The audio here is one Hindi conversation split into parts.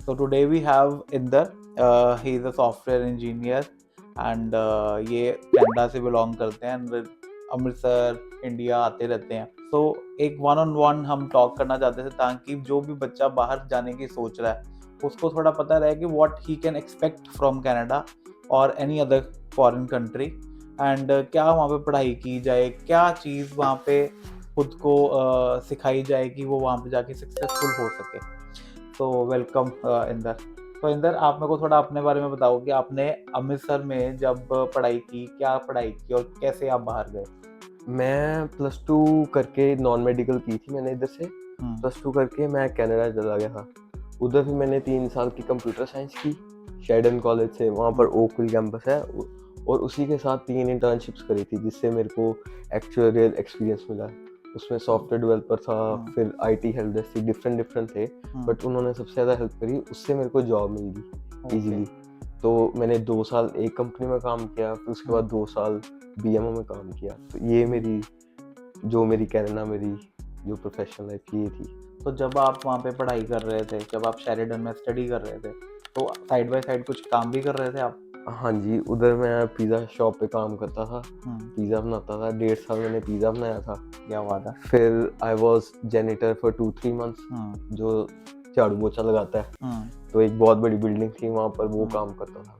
So today we have Inder. He is a software engineer and ये कनाडा से बिलोंग करते हैं and अमृतसर इंडिया आते रहते हैं. So एक वन ऑन वन हम टॉक करना चाहते थे ताकि जो भी बच्चा बाहर जाने की सोच रहा है उसको थोड़ा पता रहे कि what he can expect from Canada or any other foreign country and क्या वहाँ पे पढ़ाई की जाए, क्या चीज़ वहाँ पे खुद को सिखाई जाए कि वो वहाँ पे जाके सक्सेसफुल हो सके. तो वेलकम इंदर. तो इंदर, आप मेरे को थोड़ा अपने बारे में बताओ कि आपने अमृतसर में जब पढ़ाई की, क्या पढ़ाई की और कैसे आप बाहर गए. मैं +2 करके नॉन मेडिकल की थी मैंने इधर से. +2 करके मैं कनाडा चला गया था. उधर भी मैंने 3 साल की कंप्यूटर साइंस की शेडन कॉलेज से. वहाँ पर ओकविल कैंपस है और उसी के साथ 3 इंटर्नशिप्स करी थी जिससे मेरे को एक्चुअल रियल एक्सपीरियंस मिला. उसमें सॉफ्टवेयर डेवलपर था, फिर IT हेल्प डेस्क थी, डिफरेंट थे, बट उन्होंने सबसे ज़्यादा हेल्प करी. उससे मेरे को जॉब मिल गई ईजिली. तो मैंने 2 साल एक कंपनी में काम किया, फिर उसके बाद 2 साल BMO में काम किया. तो ये मेरी कनाडा मेरी जो प्रोफेशनल लाइफ ये थी. तो जब आप वहाँ पे पढ़ाई कर रहे थे, जब आप शेरिडन में स्टडी कर रहे थे, तो साइड बाय साइड कुछ काम भी कर रहे थे आप. हाँ जी, उधर मैं पिज़्ज़ा शॉप पे काम करता था, पिज़्ज़ा बनाता था. 1.5 साल मैंने पिज़्ज़ा बनाया था. क्या बात है. फिर I was janitor for 2-3 months, जो झाड़ू पोछा लगाता है. तो एक बहुत बड़ी बिल्डिंग थी वहाँ पर, वो काम करता था.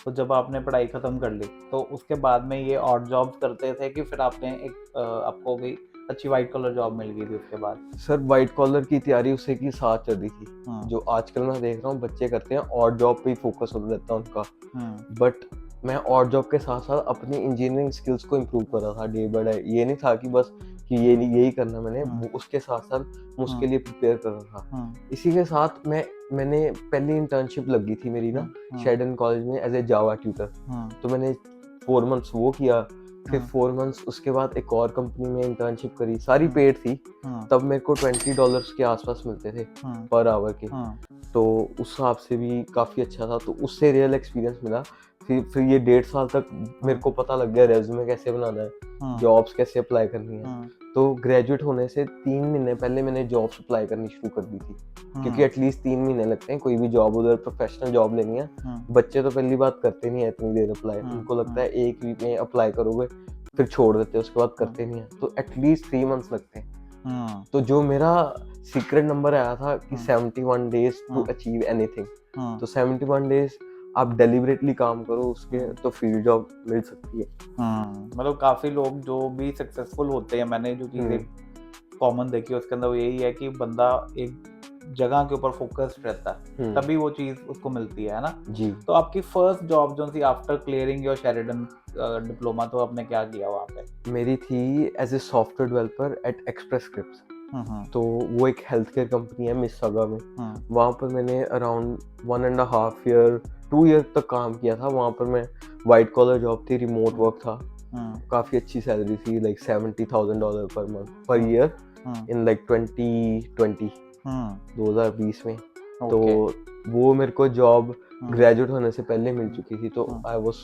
तो जब आपने पढ़ाई खत्म कर ली तो उसके बाद में ये ऑड जॉब करते थे कि फिर आपने एक आपको भी अच्छी वाइट कॉलर जॉब मिल गई थी उसके बाद. सर वाइट कॉलर की तैयारी उसी के साथ चल रही थी. जो आजकल मैं देख रहा हूँ बच्चे करते हैं, ऑड जॉब पे ही फोकस हो रहता है उनका. बट मैं ऑड जॉब के साथ साथ अपनी इंजीनियरिंग स्किल्स को इम्प्रूव कर रहा था डे बाय डे. ये नहीं था कि बस कि यही करना मैंने, उसके साथ साथ मैं उसके लिए प्रिपेयर कर रहा था. इसी के साथ मैंने पहली इंटर्नशिप लगी थी मेरी ना शेडन कॉलेज में एज ए जावा ट्यूटर. तो मैंने 4 मंथ्स वो किया. फिर 4 मंथ्स उसके बाद एक और कंपनी में इंटर्नशिप करी, सारी पेड थी. तब मेरे को $20 के आसपास मिलते थे पर आवर के. तो उस हिसाब से भी काफ़ी अच्छा था. तो उससे रियल एक्सपीरियंस मिला. फिर ये 1.5 साल तक मेरे को पता लग गया रेज्यूमे कैसे बनाना है, जॉब्स कैसे अप्लाई करनी है. तो ग्रेजुएट होने से 3 महीने पहले मैंने जॉब्स अप्लाई करनी शुरू कर दी थी, क्योंकि एटलीस्ट 3 महीने लगते हैं कोई भी जॉब उधर प्रोफेशनल जॉब लेनी है. बच्चे तो पहली बात करते नहीं है इतनी देर अप्लाई. उनको लगता है 1 वीक में अप्लाई करोगे फिर छोड़ देते हैं, उसके बाद करते नहीं है. तो एटलीस्ट 3 मंथ्स लगते हैं. तो जो मेरा सीक्रेट नंबर आया था कि 71 डेज टू अचीव एनीथिंग. तो 71 डेज आप डेलिबरेटली काम करो उसके, तो फील्ड जॉब मिल सकती है. मतलब काफी लोग जो भी सक्सेसफुल होते हैं, मैंने जो चीजें कॉमन देखी उसके अंदर वो यही है कि बंदा एक जगह के ऊपर फोकस्ड रहता है, तभी वो चीज उसको मिलती है ना जी. तो आपकी फर्स्ट जॉब जो थी after clearing your Sheridan diploma, तो आपने क्या किया वहाँ पे. मेरी थी as a software developer at Express Scripts. तो वो एक हेल्थ केयर कंपनी है मिसिसागा में. वहाँ पर मैंने अराउंड 1.5 ईयर 2 ईयर तक काम किया था. वहाँ पर मैं वाइट कॉलर जॉब थी, रिमोट वर्क था. काफ़ी अच्छी सैलरी थी, like $70,000 per month per year in like 2020 में. तो वो मेरे को जॉब ग्रेजुएट होने से पहले मिल चुकी थी. तो I was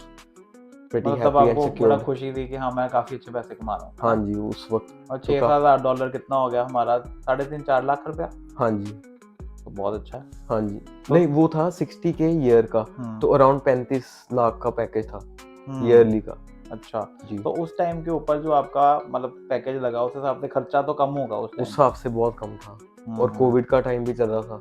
pretty happy and आपको सिक्योर. बड़ा खुशी थी कि हाँ मैं काफी अच्छे पैसे कमा रहा हूँ. हाँ जी, उस वक्त. और $6,000 कितना हो गया हमारा, 3.5-4 लाख रुपया. हाँ जी. तो बहुत अच्छा है. हाँ जी. नहीं, वो था 60K ईयर का. तो अराउंड 35 लाख का पैकेज था ईयरली का. अच्छा जी. तो उस टाइम के ऊपर जो आपका मतलब पैकेज लगा उस हिसाब से खर्चा तो कम होगा उस हिसाब से बहुत कम था. और कोविड का टाइम भी चल रहा था.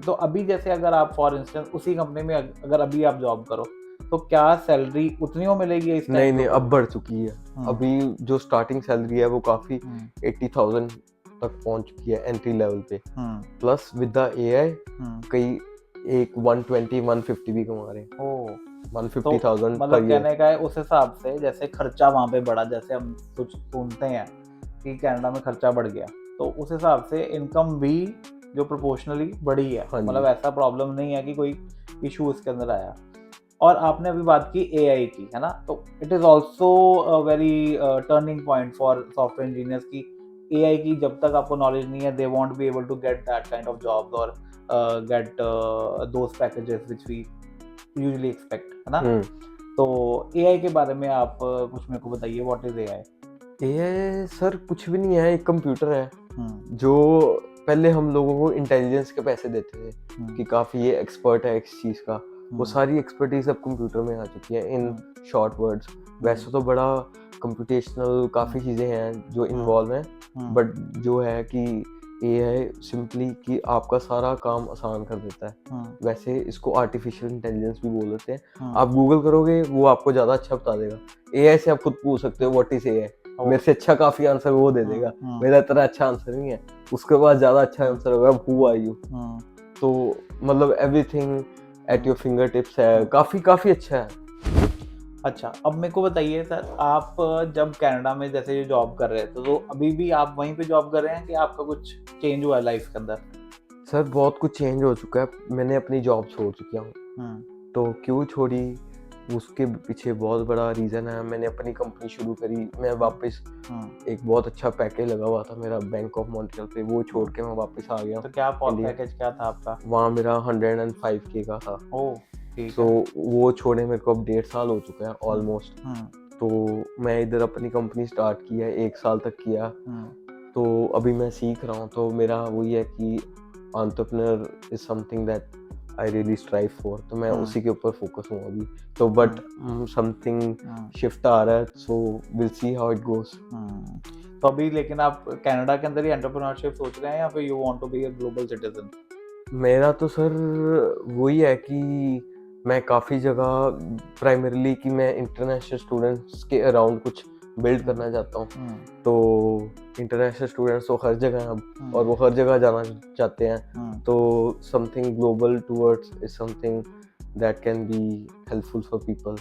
तो अभी जैसे अगर आप फॉर इंस्टेंस उसी कंपनी में अगर अभी आप जॉब करो तो क्या सैलरी उतनी हो मिलेगी इस टाइम? नहीं, अब बढ़ चुकी है. अभी जो स्टार्टिंग सैलरी है वो काफी 80,000 तक पहुंच चुकी है एंट्री लेवल पे. प्लस विद द AI कई एक 120-150 भी कमा रहे हैं. 150,000 मतलब कहने का है उस हिसाब से जैसे खर्चा वहाँ पे बढ़ा, जैसे हम कुछ सुनते हैं कि कनाडा में खर्चा बढ़ गया, तो उस हिसाब से इनकम भी जो प्रोपोर्शनली बढ़ी है. मतलब ऐसा प्रॉब्लम नहीं है कि कोई इशू इसके अंदर आया. और आपने अभी बात की AI की, है ना, तो it is also very turning point for software engineers की AI की जब तक आपको नॉलेज नहीं है they won't be able to get that kind of jobs और get those packages which we usually expect, है ना. तो AI के बारे में आप कुछ मेरे को बताइए, what is AI? AI sir कुछ भी नहीं है, एक कंप्यूटर है जो पहले हम लोगों को इंटेलिजेंस के पैसे देते थे कि काफी ये एक्सपर्ट है इस चीज का, वो सारी एक्सपर्टीज अब कंप्यूटर में आ चुकी है इन शॉर्ट वर्ड्स। वैसे तो बड़ा कंप्यूटेशनल काफी चीजें हैं जो इन्वॉल्व हैं, बट जो है कि एआई सिंपली कि आपका सारा काम आसान कर देता है। वैसे इसको आर्टिफिशियल इंटेलिजेंस भी बोल देते हैं। आप गूगल करोगे वो आपको ज्यादा अच्छा बता देगा। एआई से आप खुद पूछ सकते हो व्हाट इज एआई, मेरे से अच्छा काफी आंसर वो दे देगा, मेरा इतना अच्छा आंसर नहीं है, उसके बाद ज्यादा अच्छा आंसर होगा हु आर यू। तो मतलब everything at your finger tips है, काफी अच्छा है। अच्छा, अब मेरे को बताइए सर, आप जब कनाडा में जैसे ये जॉब कर रहे थे तो अभी भी आप वहीं पे जॉब कर रहे हैं कि आपका कुछ चेंज हुआ है लाइफ के अंदर? सर बहुत कुछ चेंज हो चुका है, मैंने अपनी जॉब छोड़ चुका हूँ। तो क्यों छोड़ी उसके पीछे बहुत बड़ा रीज़न है। मैंने अपनी कंपनी शुरू करी, मैं वापस एक बहुत अच्छा पैकेज लगा हुआ था मेरा बैंक ऑफ मॉन्ट्रियल पे, वो छोड़ के मैं वापस आ गया। तो क्या पैकेज क्या था आपका? वहाँ मेरा 105K का था। ठीक है। वो छोड़े मेरे को अब 1.5 साल हो चुका है ऑलमोस्ट। तो मैं इधर अपनी कंपनी स्टार्ट की है, 1 साल तक किया। तो अभी मैं सीख रहा हूँ, तो मेरा वही है कि entrepreneur is something that I really strive for, तो मैं उसी के ऊपर फोकस हूँ अभी। तो बट समथिंग शिफ्ट आ रहा है, so will see how it goes. तो अभी लेकिन आप कनाडा के अंदर ही एंटरप्रेन्योरशिप सोच रहे हैं या फिर you want to be a global citizen? मेरा तो सर वही है कि मैं काफ़ी जगह प्राइमरीली कि मैं इंटरनेशनल स्टूडेंट्स के अराउंड कुछ बिल्ड करना चाहता हूँ। तो इंटरनेशनल स्टूडेंट्स तो हर जगह हैं अब, और वो हर जगह जाना चाहते हैं। तो something global towards is something that can be helpful for people.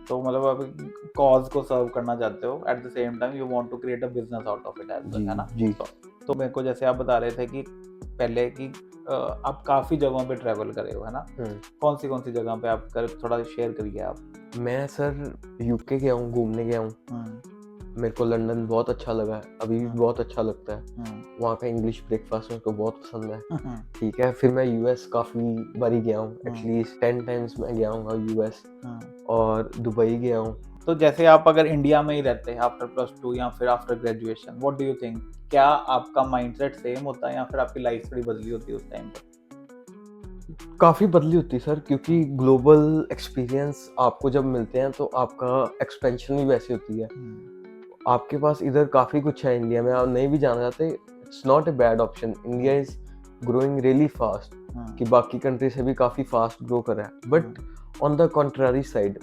तो मतलब आप कॉज को सर्व करना चाहते हो, at the same time you want to create a business out of it as well, है ना? जी। तो मेरे को जैसे आप बता रहे थे कि पहले कि आप काफ़ी जगहों पे ट्रैवल करे हो, है ना? कौन सी जगह पे आप थोड़ा शेयर करिए आप। मैं सर यूके गया हूँ, घूमने गया हूँ। मेरे को लंदन बहुत अच्छा लगा है, अभी भी बहुत अच्छा लगता है। वहाँ का इंग्लिश ब्रेकफास्ट मेरे को बहुत पसंद है। ठीक है, फिर मैं यूएस काफ़ी बारी गया हूँ, एटलीस्ट 10 टाइम्स मैं गया हूँ यूएस, और दुबई गया हूँ। तो जैसे आप अगर इंडिया में ही रहते हैं आफ्टर +2 या फिर after graduation, what do you think, क्या आपका माइंडसेट सेम होता है या फिर आपकी लाइफ थोड़ी बदली होती है उस टाइम पे? काफ़ी बदली होती है सर, क्योंकि ग्लोबल एक्सपीरियंस आपको जब मिलते हैं तो आपका एक्सपेंशन भी वैसी होती है। आपके पास इधर काफ़ी कुछ है इंडिया में, आप नहीं भी जाना चाहते, it's not a bad option. India is growing really fast, कि बाकी कंट्री से भी काफ़ी फास्ट ग्रो कर रहा है। But on the contrary side,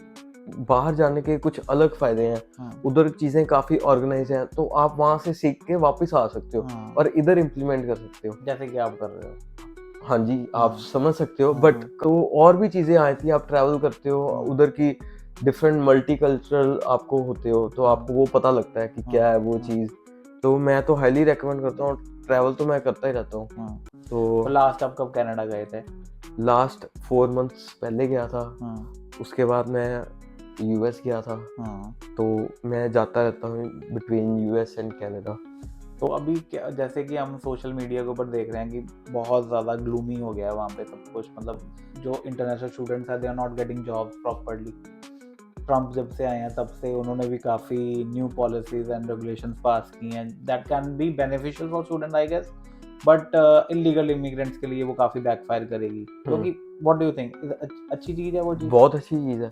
बाहर जाने के कुछ अलग फायदे हैं। उधर चीज़ें काफ़ी ऑर्गेनाइज हैं, तो आप वहाँ से सीख के वापस आ सकते हो और इधर इम्प्लीमेंट कर सकते हो, जैसे कि आप कर रहे हो। हाँ जी, आप समझ सकते हो। बट तो और भी चीज़ें आती हैं, आप ट्रैवल करते हो, उधर की डिफरेंट मल्टीकल्चरल आपको होते हो, तो आपको वो पता लगता है कि क्या है वो चीज़। तो मैं तो हाईली रेकमेंड करता हूँ, ट्रैवल तो मैं करता ही रहता हूँ। तो लास्ट आप कब कनाडा गए थे? लास्ट 4 मंथ्स पहले गया था। उसके बाद मैं यूएस गया था। तो मैं जाता रहता हूँ बिटवीन यूएस एंड कनाडा। तो अभी क्या, जैसे कि हम सोशल मीडिया के ऊपर देख रहे हैं कि बहुत ज़्यादा ग्लूमी हो गया है वहाँ पे सब कुछ, मतलब जो इंटरनेशनल स्टूडेंट्स हैं they are not getting jobs properly. Trump जब से आए हैं तब से उन्होंने भी काफ़ी new policies and regulations pass की हैं that can be beneficial for student I guess, but illegal immigrants के लिए वो काफ़ी बैकफायर करेगी। क्योंकि व्हाट डू यू थिंक, अच्छी चीज़ है वो चीज़? बहुत अच्छी चीज़ है।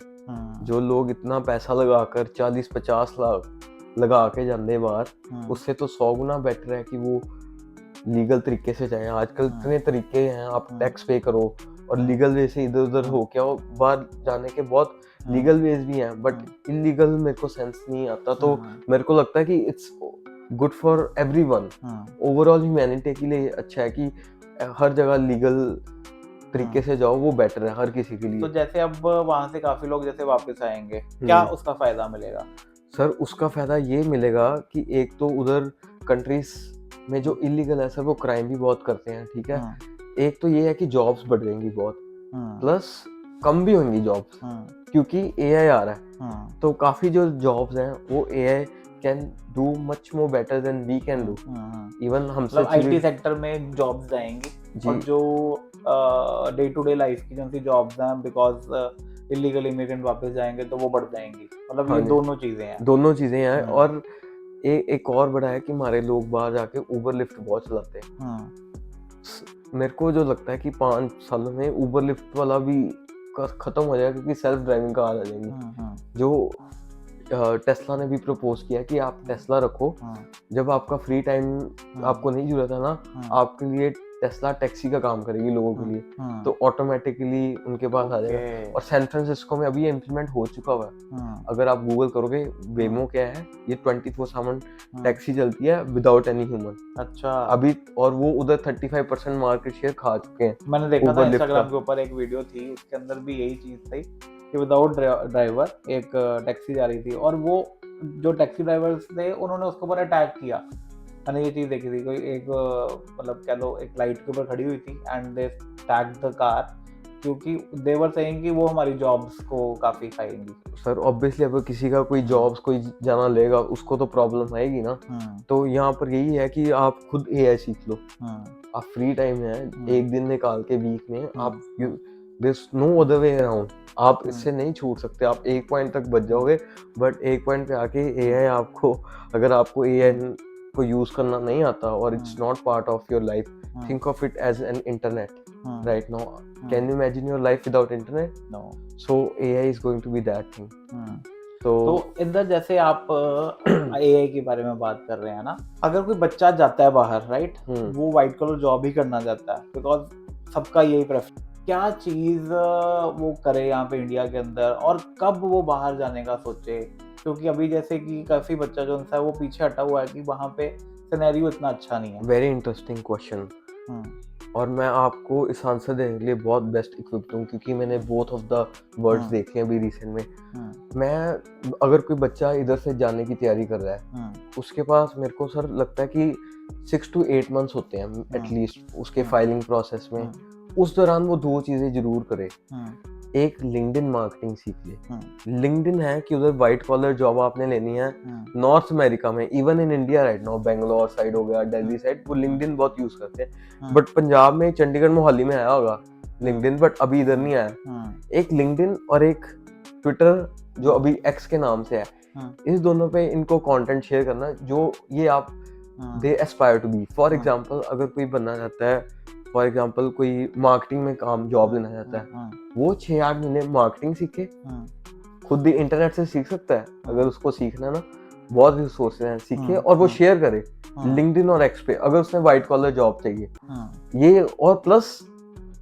जो लोग इतना पैसा लगाकर 40-50 लाख लगा के जाते बाहर, उससे तो 100 गुना बेटर है कि वो लीगल तरीके से जाएं। आजकल इतने तरीके हैं, आप टैक्स पे करो और लीगल वे से इधर उधर हो क्या, बाहर जाने के बहुत लीगल वेज भी हैं, बट इलीगल मेरे को सेंस नहीं आता। तो मेरे को लगता है कि it's good for everyone, overall humanity के लिए अच्छा है कि हर जगह लीगल तरीके से जाओ, वो बेटर है हर किसी के लिए। तो जैसे अब वहाँ से काफ़ी लोग जैसे वापस आएंगे, क्या उसका फ़ायदा मिलेगा? सर उसका फ़ायदा ये मिलेगा कि एक तो उधर कंट्रीज में जो इलीगल है सर, वो क्राइम भी बहुत करते हैं, ठीक है। एक तो ये है कि जॉब्स बढ़ जाएंगी बहुत, प्लस कम भी होंगी जॉब्स, क्योंकि एआई आ रहा है। तो काफ़ी जो जॉब्स हैं वो AI can do much more better than we can do. Even हमसे आईटी सेक्टर में जॉब्स जाएंगी, और जो डे टू डे लाइफ की जो जॉब्स हैं बिकॉज इलीगल इमिग्रेंट वापस जाएंगे तो वो बढ़ जाएंगी। मतलब ये दोनों चीज़ें हैं। दोनों चीज़ें हैं। और एक और बड़ा है कि हमारे लोग बाहर जाके उबर लिफ्ट बहुत चलाते हैं। मेरे को जो लगता है कि 5 सालों में उबर लिफ्ट वाला भी खत्म हो जाएगा, क्योंकि सेल्फ ड्राइविंग कार आ जाएंगी। जो टेस्ला ने भी प्रपोज किया कि आप टेस्ला रखो, जब आपका फ्री टाइम आपको नहीं जरूरत है ना, आपके लिए टेस्ला टैक्सी का काम करेगी लोगों के लिए, तो ऑटोमेटिकली उनके पास आ जाएगा। और सैन फ्रांसिस्को में अभी ये इम्प्लीमेंट हो चुका हुआ है। अगर आप गूगल करोगे वेमो क्या है, ये 24/7 टैक्सी चलती है विदाउट एनी ह्यूमन। अच्छा। अभी और वो उधर 35% मार्केट शेयर खा चुके हैं। मैंने देखा था इंस्टाग्राम के ऊपर एक वीडियो थी, उसके अंदर भी यही चीज थी कि विदाउट ड्राइवर एक टैक्सी जा रही थी, और वो जो टैक्सी ड्राइवर्स थे उन्होंने उसके ऊपर अटैक किया। मैंने ये चीज देखी थी, कोई एक मतलब कह लो एक लाइट के ऊपर खड़ी हुई थी and they tagged the car, क्योंकि दे वर सेइंग कि वो हमारी जॉब्स को काफी खाएंगी। सर ऑब्वियसली अगर किसी का कोई जॉब्स कोई जाना लेगा उसको तो प्रॉब्लम आएगी ना। तो यहाँ पर यही है कि आप खुद एआई सीख लो। आप फ्री टाइम है एक दिन निकाल के वीक में, आप there's no other way around, आप इससे नहीं छूट सकते। आप एक पॉइंट तक बच जाओगे, बट एक पॉइंट पे आके एआई आपको, अगर आपको एआई को यूज करना नहीं आता और it's not part of your life, think of it as an internet right now. Can you imagine your life without internet? No. So AI is going to be that thing. तो इधर जैसे आप एआई के बारे में बात कर रहे हैं ना, अगर कोई बच्चा जाता है बाहर, राइट, वो व्हाइट कॉलर जॉब ही करना चाहता है, बिकॉज सबका यही प्रेफरेंस, क्या चीज वो करे यहाँ पे इंडिया के अंदर, और कब वो बाहर जाने का सोचे? क्योंकि अभी जैसे कि काफी बच्चा जो है वो पीछे हटा हुआ है कि वहाँ पे सिनेरियो इतना अच्छा नहीं है। Very interesting question. और मैं आपको इस आंसर देने के लिए बहुत बेस्ट इक्विप्ड हूँ, क्योंकि मैंने बोथ ऑफ द वर्ड्स देखे हैं अभी रिसेंट में। मैं अगर कोई बच्चा इधर से जाने की तैयारी कर रहा है, उसके पास मेरे को सर लगता है कि 6 to 8 months होते हैं एटलीस्ट उसके फाइलिंग प्रोसेस में। उस दौरान वो 2 चीजें जरूर करे। एक लिंक्डइन मार्केटिंग सीख ले। लिंक्डइन है कि उधर व्हाइट कॉलर जॉब आपने लेनी है नॉर्थ अमेरिका में, even in India right now, Bangalore side हो गया, दिल्ली साइड, वो लिंक्डइन बहुत यूज करते हैं। बट पंजाब में, चंडीगढ़, मोहाली में आया होगा लिंक्डइन, बट अभी इधर नहीं आया। एक लिंक्डइन और एक ट्विटर जो अभी एक्स के नाम से है, इस दोनों पे इनको कंटेंट शेयर करना जो ये आप they aspire to be. For example अगर कोई बनना चाहता है, फॉर एग्जांपल कोई मार्केटिंग में काम जॉब लेना चाहता है, वो 6-8 महीने मार्केटिंग सीखे, खुद भी इंटरनेट से सीख सकता है अगर उसको सीखना ना, बहुत रिसोर्सेज हैं, सीखे और वो शेयर करे लिंक्डइन और एक्स पे अगर उसने व्हाइट कॉलर जॉब चाहिए। ये और प्लस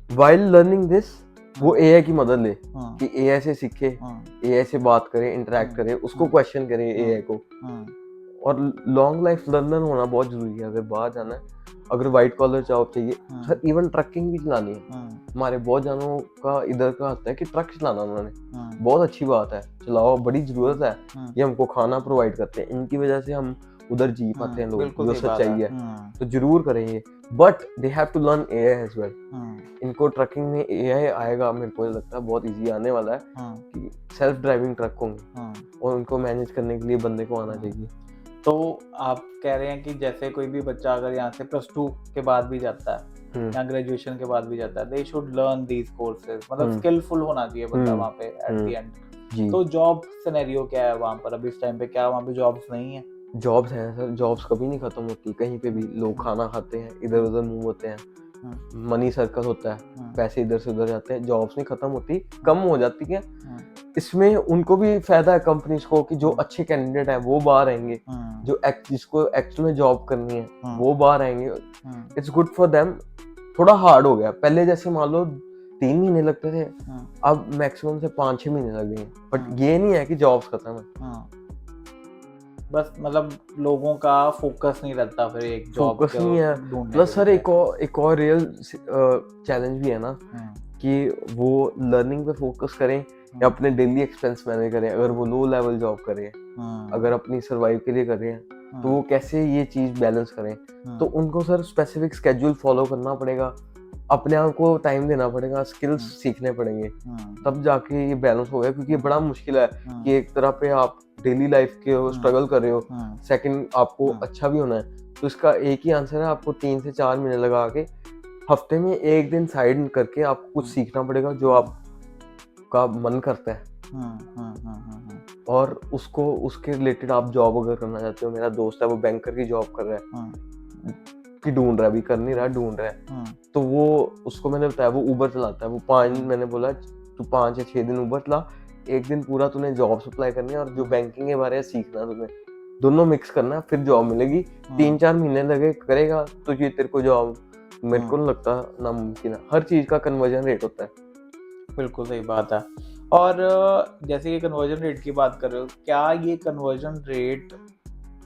व्हाइल लर्निंग दिस वो एआई की मदद ले कि एआई से सीखे, एआई से बात करे, इंटरेक्ट करे, उसको क्वेश्चन करे एआई को। और लॉन्ग लाइफ लर्नर होना बहुत जरूरी है अगर बाहर जाना है। अगर व्हाइट कॉलर जॉब चाहिए, सर इवन ट्रकिंग भी चलानी है। हमारे बहुत जानों का इधर का आता है कि ट्रक चलाना उन्होंने, बहुत अच्छी बात है, चलाओ, बड़ी जरूरत है, ये हमको खाना प्रोवाइड करते हैं, इनकी वजह से हम उधर जी पाते हैं लोग, जो सच्चाई है। तो जरूर करेंगे, but they have to learn AI as well. इनको ट्रकिंग में एआई आएगा, मेरे को लगता है बहुत इजी आने वाला है कि सेल्फ ड्राइविंग ट्रक होंगे और उनको मैनेज करने के लिए बंदे को आना चाहिए। तो आप कह रहे हैं कि जैसे कोई भी बच्चा अगर यहाँ से +2 के बाद भी जाता है या ग्रेजुएशन के बाद भी जाता है, they should learn these courses, मतलब स्किलफुल होना चाहिए बंदा वहाँ पे एट द एंड। तो जॉब सिनेरियो क्या है वहाँ पर अभी इस टाइम पे? क्या वहाँ पे जॉब्स नहीं है? जॉब्स हैं सर, जॉब्स कभी नहीं खत्म होती, कहीं पे भी लोग खाना खाते हैं, इधर उधर मूव होते हैं, मनी सर्कल होता है, पैसे इधर से उधर जाते हैं, जॉब्स नहीं खत्म होती, कम हो जाती है। इसमें उनको भी फायदा है कंपनीज को कि जो अच्छे कैंडिडेट है वो बाहर आएंगे, जो जिसको एक्चुअल में जॉब करनी है वो बाहर आएंगे। It's good for them. थोड़ा हार्ड हो गया, पहले जैसे मान लो 3 महीने लगते थे, अब मैक्सिमम से 5-6 महीने लग गए। बट ये नहीं है कि जॉब्स खत्म है, बस मतलब लोगों का फोकस नहीं रहता फिर एक जॉब फोकस नहीं है। प्लस सर एक और रियल चैलेंज भी है ना कि वो लर्निंग पे फोकस करें या अपने डेली एक्सपेंस मैनेज करें। अगर वो लो लेवल जॉब करें, अगर अपनी सर्वाइव के लिए कर रहे हैं, तो वो कैसे ये चीज बैलेंस करें? तो उनको सर स्पेसिफिक स्केड्यूल फॉलो करना पड़ेगा, अपने आप को टाइम देना पड़ेगा, स्किल्स सीखने पड़ेंगे, तब जाके ये बैलेंस होगा। क्योंकि ये बड़ा मुश्किल है कि एक तरह पे आप डेली लाइफ के स्ट्रगल कर रहे हो, सेकंड आपको अच्छा भी होना है। तो इसका एक ही आंसर है, आपको 3 से 4 महीने लगा के हफ्ते में 1 दिन साइड करके आपको कुछ सीखना पड़ेगा जो आपका मन करता है। और उसको उसके रिलेटेड आप जॉब अगर करना चाहते हो, मेरा दोस्त है वो बैंकर की जॉब कर रहा है कि ढूंढ रहा है, अभी कर नहीं रहा, ढूंढ रहा है, तो वो उसको मैंने बताया वो उबर चलाता है, वो 5 मैंने बोला तू 5 या 6 दिन उबर चला, एक दिन पूरा तूने जॉब अप्लाई करनी है और जो बैंकिंग के बारे में सीखना है तुम्हें, दोनों मिक्स करना है, फिर जॉब मिलेगी। 3-4 महीने लगे करेगा तो ये तेरे को जॉब, मेरे को नहीं लगता नामुमकिन है। हर चीज का कन्वर्जन रेट होता है। बिल्कुल सही बात है। और जैसे ये कन्वर्जन रेट की बात कर रहे हो, क्या ये कन्वर्जन रेट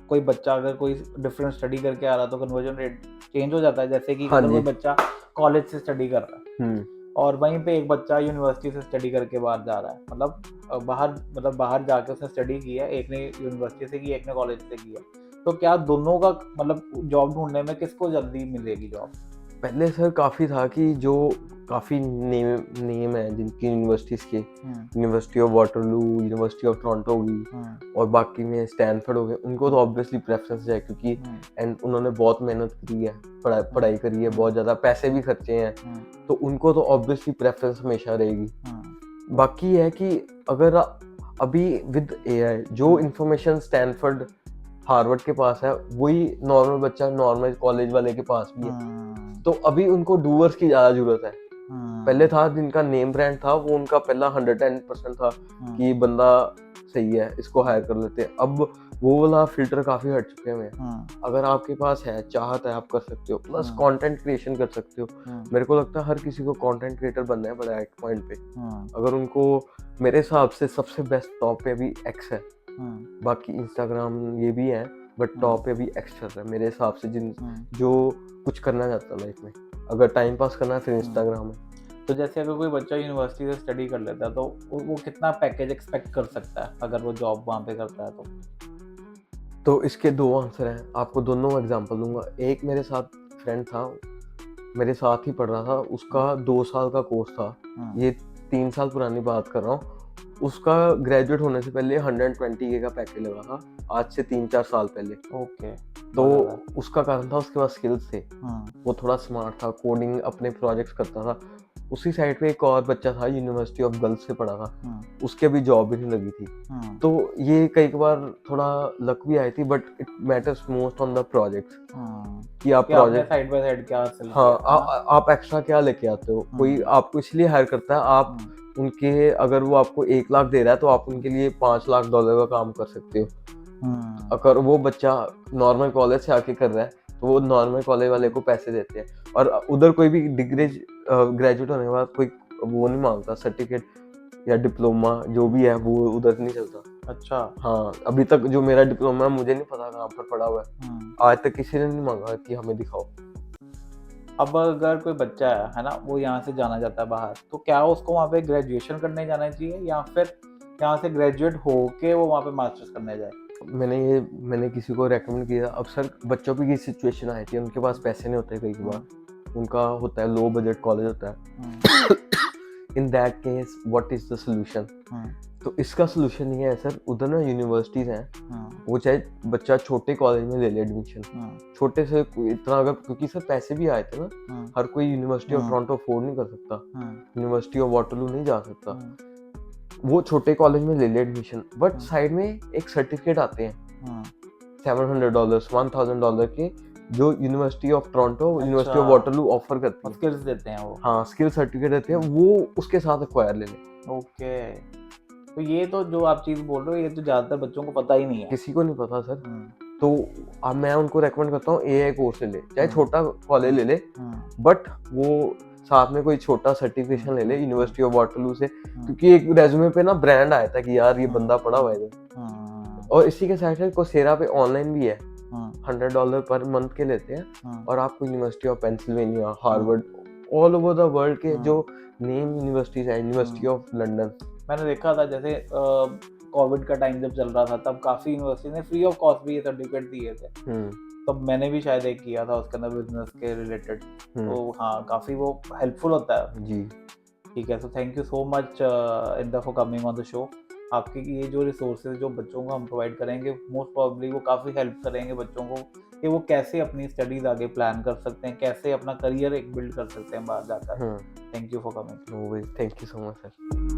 कोई बच्चा अगर कोई डिफरेंट स्टडी करके आ रहा तो कन्वर्जन रेट चेंज हो जाता है? जैसे कि अगर कोई बच्चा कॉलेज से स्टडी कर रहा है और वहीं पे एक बच्चा यूनिवर्सिटी से स्टडी करके बाहर जा रहा है, मतलब बाहर जाके उसने स्टडी की है, एक ने यूनिवर्सिटी से की, एक ने कॉलेज से की है, तो क्या दोनों का मतलब जॉब ढूंढने में किसको जल्दी मिलेगी जॉब? पहले सर काफ़ी था कि जो काफ़ी नेम है जिनकी यूनिवर्सिटीज़ के, university of Waterloo, university of Toronto होगी और बाकी में स्टैनफोर्ड हो गए, उनको तो ऑब्वियसली प्रेफरेंस है क्योंकि एंड उन्होंने बहुत मेहनत करी है, पढ़ाई करी है, बहुत ज़्यादा पैसे भी खर्चे हैं, तो उनको तो ऑब्वियसली प्रेफरेंस हमेशा रहेगी। बाकी है कि अगर अभी विद एआई जो इंफॉर्मेशन स्टैनफोर्ड हार्वर्ड के पास है वही नॉर्मल बच्चा नॉर्मल कॉलेज वाले के पास भी है, तो अभी उनको डूअर्स की ज्यादा जरूरत है। पहले था जिनका नेम ब्रांड था वो उनका पहला 110% था कि बंदा सही है इसको हायर कर लेते हैं, अब वो वाला फिल्टर काफी हट चुके हैं। अगर आपके पास है, चाहत है, आप कर सकते हो, प्लस कंटेंट क्रिएशन कर सकते हो। मेरे को लगता है हर किसी को कंटेंट क्रिएटर बनना है बड़ा एक पॉइंट पे। अगर उनको, मेरे हिसाब से सबसे बेस्ट टॉप पे अभी एक्स है, बाकी इंस्टाग्राम ये भी है, बट टॉप पे भी एक्स चल रहा है मेरे हिसाब से। जो कुछ करना चाहता है लाइफ में, अगर टाइम पास करना है फिर इंस्टाग्राम है। तो जैसे अगर कोई बच्चा यूनिवर्सिटी से स्टडी कर लेता है तो वो कितना पैकेज एक्सपेक्ट कर सकता है अगर वो जॉब वहाँ पे करता है तो इसके 2 आंसर हैं, आपको दोनों एग्जांपल दूंगा। एक मेरे साथ फ्रेंड था, मेरे साथ ही पढ़ रहा था, उसका 2 साल का कोर्स था, ये 3 साल पुरानी बात कर रहा हूँ। उसका ग्रेजुएट होने से पहले 120K का पैकेज लगा था, आज से 3-4 साल पहले। ओके। तो उसका कारण था उसके पास स्किल्स थे, वो थोड़ा स्मार्ट था, कोडिंग अपने प्रोजेक्ट्स करता था। उसी साइड पे एक और बच्चा था यूनिवर्सिटी ऑफ गर्ल्स से पढ़ा था, उसके भी जॉब भी नहीं लगी थी। तो ये कई बार थोड़ा लक भी आई थी, but it matters most on the projects कि आप प्रोजेक्ट साइड बाय साइड क्या हासिल किया। हाँ, आप एक्स्ट्रा क्या लेके आते हो। कोई आपको इसलिए हायर करता है, आप उनके, अगर वो आपको 1 लाख दे रहा है तो आप उनके लिए $5 लाख का काम कर सकते हो। अगर वो बच्चा नॉर्मल कॉलेज से आके कर रहा है तो वो नॉर्मल कॉलेज वाले को पैसे देते हैं, और उधर कोई भी डिग्री ग्रेजुएट होने के बाद कोई वो नहीं मांगता, सर्टिफिकेट या डिप्लोमा जो भी है वो उधर नहीं चलता। अच्छा। हाँ, अभी तक जो मेरा डिप्लोमा है मुझे नहीं पता कहाँ पर पड़ा हुआ है, आज तक किसी ने नहीं मांगा कि हमें दिखाओ। अब अगर कोई बच्चा है ना, वो यहाँ से जाना चाहता है बाहर, तो क्या उसको वहाँ पे ग्रेजुएशन करने जाना चाहिए या फिर यहाँ से ग्रेजुएट होके वो वहाँ पे मास्टर्स करने जाए? मैंने किसी को रेकमेंड किया। अब सर बच्चों की सिचुएशन आई थी, उनके पास पैसे नहीं होते, कई बार उनका होता है लो बजट कॉलेज होता है। In that case what is the solution? तो इसका सॉल्यूशन ये है सर, उधर ना यूनिवर्सिटीज हैं, वो चाहे बच्चा छोटे कॉलेज में ले ले एडमिशन, छोटे से इतना, अगर क्योंकि सर पैसे भी आए थे ना, हर कोई यूनिवर्सिटी ऑफ टोरंटो अफोर्ड नहीं कर सकता, यूनिवर्सिटी ऑफ वाटरलू नहीं जा सकता, वो छोटे कॉलेज में ले ले एडमिशन, बट साइड में एक सर्टिफिकेट आते हैं $700 $1000 के, जो university of Toronto, university of Waterloo offer करती है, स्किल्स देते हैं वो। हाँ, स्किल सर्टिफिकेट देते हैं, वो उसके साथ एक्वायर ले लें। ओके। तो ये तो जो आप चीज बोल रहे हो ये तो ज्यादातर बच्चों को पता ही नहीं है, किसी को नहीं पता सर। तो अब मैं उनको रेकमेंड करता हूँ एआई कोर्स ले ले, चाहे छोटा कॉलेज ले ले, बट वो साथ में कोई छोटा सर्टिफिकेशन ले ले यूनिवर्सिटी ऑफ वाटरलू से, क्योंकि एक रेज्यूमे पे ना ब्रांड आया था कि यार ये बंदा पढ़ा हुआ है। और इसी के साथ साथ कोर्सेरा पे ऑनलाइन भी है, $100 पर मंथ के लेते हैं, और आपको university of Pennsylvania, Harvard, all over the world के जो नेम यूनिवर्सिटीज है, यूनिवर्सिटी ऑफ लंदन। मैंने देखा था जैसे कोविड का टाइम जब चल रहा था तब काफी यूनिवर्सिटी ने फ्री ऑफ कॉस्ट भी ये सर्टिफिकेट दिए थे, तब मैंने भी शायद एक किया था उसके अंदर बिजनेस के रिलेटेड। तो हाँ, काफी वो हेल्पफुल होता है जी। ठीक है, तो थैंक यू सो मच इंदा for coming on the show. आपके ये जो रिसोर्सेज जो बच्चों को हम प्रोवाइड करेंगे, मोस्ट प्रोबेबली वो काफ़ी हेल्प करेंगे बच्चों को कि वो कैसे अपनी स्टडीज आगे प्लान कर सकते हैं, कैसे अपना करियर एक बिल्ड कर सकते हैं बाहर जाकर। Thank you for coming. Thank you so much sir.